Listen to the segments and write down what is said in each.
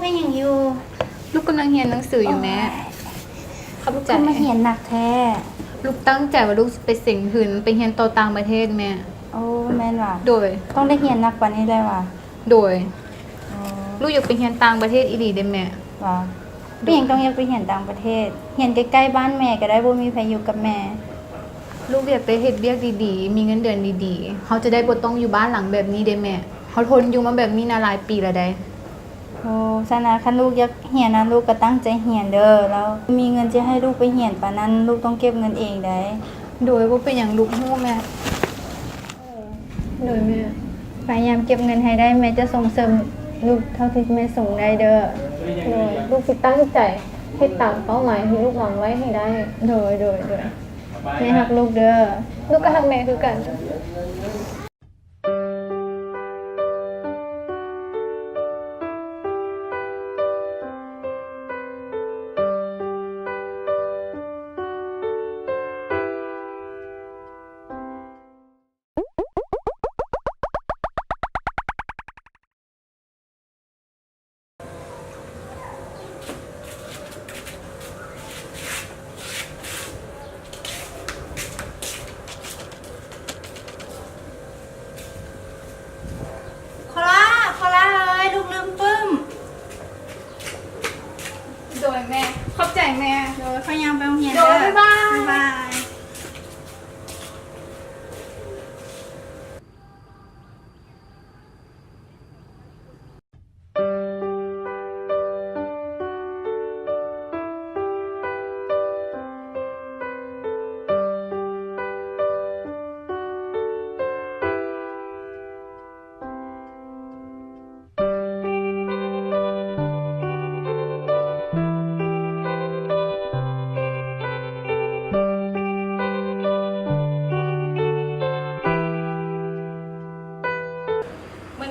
เป็นอย่างอยู่ลูกกำลังเรียนหนังสืออยู่แม่เขาลูกขึ้นมาเรียนหนักแท้ลูกตั้งใจว่าลูกไปเสิงหืนไปเรียนต่อต่างประเทศแม่โอ้แม่นว่ะโดยต้องได้เรียนหนักกว่านี้ได้ว่ะโดยลูกอยากไปเรียนต่างประเทศอีหลีได้แม่ว่ะเป็นอย่างต้องอยากไปเรียนต่างประเทศเรียนใกล้ๆบ้านแม่ก็ได้บ่มีใครอยู่กับแม่ลูกอยากไปเฮ็ดเวียกดีๆมีเงินเดือนดีๆเขาจะได้บ่ต้องอยู่บ้านหลังแบบนี้ได้แม่เขาทนอยู่มาแบบนี้นาหลายปีแล้วได้โอ้ซะนะคันลูกอยากเรียนนะลูกก็ตั้งใจเรียนเด้อแล้วมีเงินจะให้ลูกไปเรียนปานนั้นลูกต้องเก็บเงินเองได้โดยบ่เป็นหยังลูกฮู้แม่โดยแม่พยายามเก็บเงินให้ได้แม่จะส่งเสริมลูกเท่าที่แม่ส่งได้เด้อโดยลูกสิตั้งใจเฮ็ดตามเป้าหมายที่ลูกวางไว้ให้ได้โดยแม่รักลูกเด้อลูกก็รักแม่คือกันโดยแม่ขอบใจแม่โดยพยายามไปโรงเรียนโดยบ๊ายบาย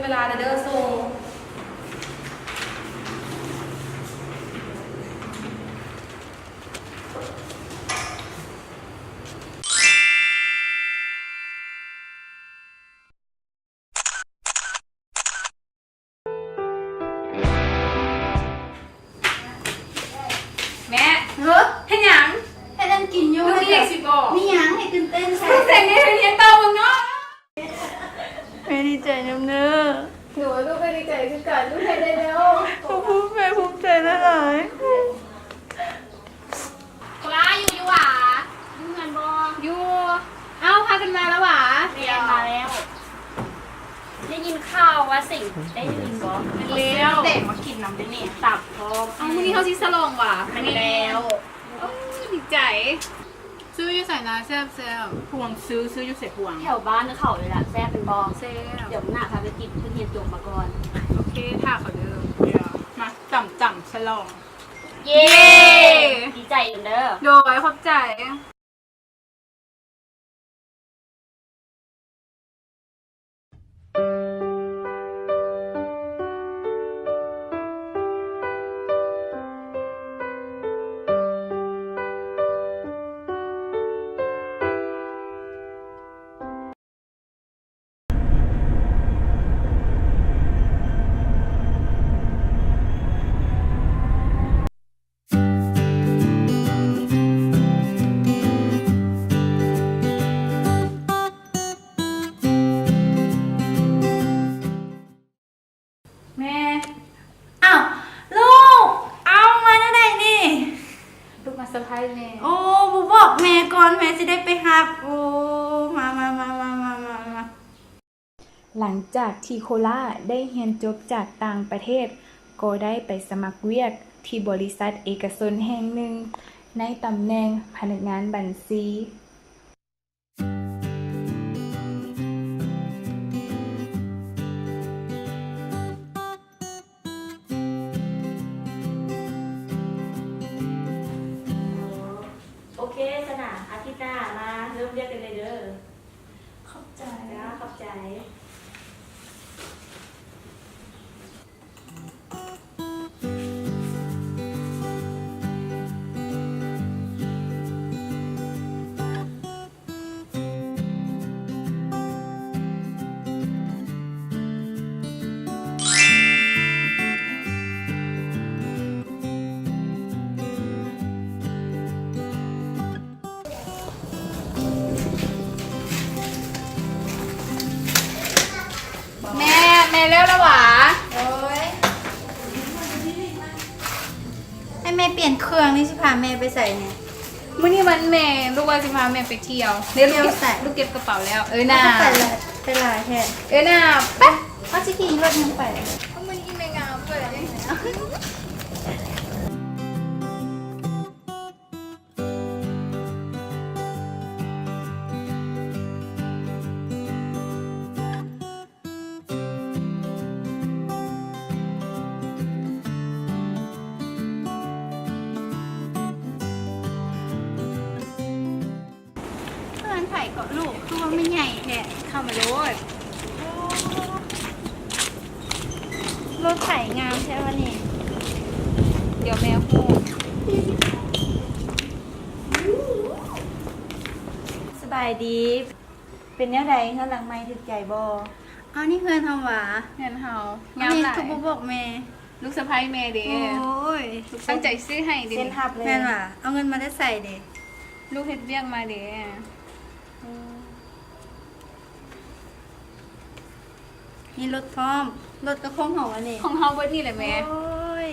เวลาเด้อส่งแม่ให้หยังให้นั่งกินอยู่ลูกนี่อยากสิบอกมีหยังให้ตื่นเต้นใช่เสร็จนี่เรียนต่อมึงเนาะแม่ดีใจน้ำเนื้อหนูลูกก็ดีใจคือกันลูกให้ได้แล้วแม่ภูมิใจหลายโคล่าอยู่หวาอยู่เงินบอยู่เอ้าพากันมาแล้วหวาเรียนมาแล้วได้ยินข่าวว่าสิ่งได้ยินบ่เลี้ยวเด็กมากินน้ำด้วยนี่ตับพร้อมเอ้าวันนี้เขาซิสลองว่ะมันแล้วดีใจซื้ออยู่ใส่นาแซ่บพวงซื้ออยู่เสร็จพวงแถวบ้านเขาเลยล่ะแซ่บเป็นบอแซ่บเดี๋ยวหน้าพาไปกินเพื่อนเรียนจบมาก่อนโอเคท่าเขาเดิมมาจ่ำฉลองเย้ดีใจเด้อโดยขอบใจแม่อ้าวลูกเอามาได้ไหนนี่ลูกมาเซอร์ไพรส์แม่โอ้บุบอกแม่ก่อนแม่จะได้ไปฮับโอ้มาหลังจากที่โคล่าได้เรียนจบจากต่างประเทศก็ได้ไปสมัครเวียกที่บริษัทเอกชนแห่งหนึ่งในตำแหน่งพนักงานบัญชีโอเคสนะอาทิตย์หน้ามาเริ่มเรียกกันเลยเด้อขอบใจขอบใจ ม่เร็วแล้วหวา โอ้ยให้แม่เปลี่ยนเครื่องนี่สิพาแม่ไปใส่เนี่ย มื้อนี้วันแม่ลูกว่าสิพาแม่ไปเที่ยวเดี๋ยวลูก เที่ยวใส่ ลูกเก็บกระเป๋าแล้วน่า ไปหลายแท้ น่าแป๊ะ เขาสิขี่รถยังไป มื้อนี้แม่งามเลย เพื่อนไผ่เกาะลูกคือว่าไม่ใหญ่แท้ เข้ามาโลด รถไผ่งามใช่ปะนี่ เดี๋ยวแม่ฮู้ สบายดี เป็นแนวใดเฮือนหลังไม้ถึกใจบ่เอานี่เพื่อนทำหวา เงินเฮา งาง าม ม หลาย ทุกบ่บอกแม่ ลูกสะใภ้แม่เด้ โอ้ย ตั้งใจซื้อให้เด้ เส้นทับเลยแม่นว่ะเอาเงินมาได้ใส่เด้ ลูกเฮ็ดเวียกมาเด้ มีรถพร้อม รถก็คงของอันนี้ ของเฮาเบิดนี่แหละแม่ โอ้ย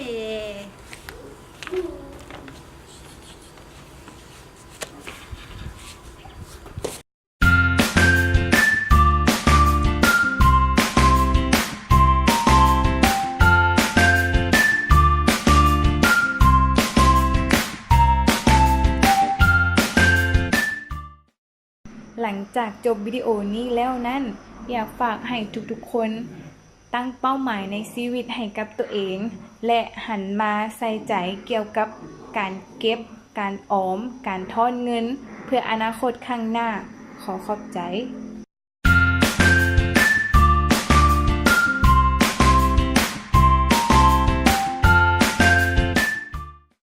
หลังจากจบวิดีโอนี้แล้วนั้น อยากฝากให้ทุกๆคนตั้งเป้าหมายในชีวิตให้กับตัวเอง และหันมาใส่ใจเกี่ยวกับการเก็บ การออม การทอนเงิน เพื่ออนาคตข้างหน้า ขอขอบใจ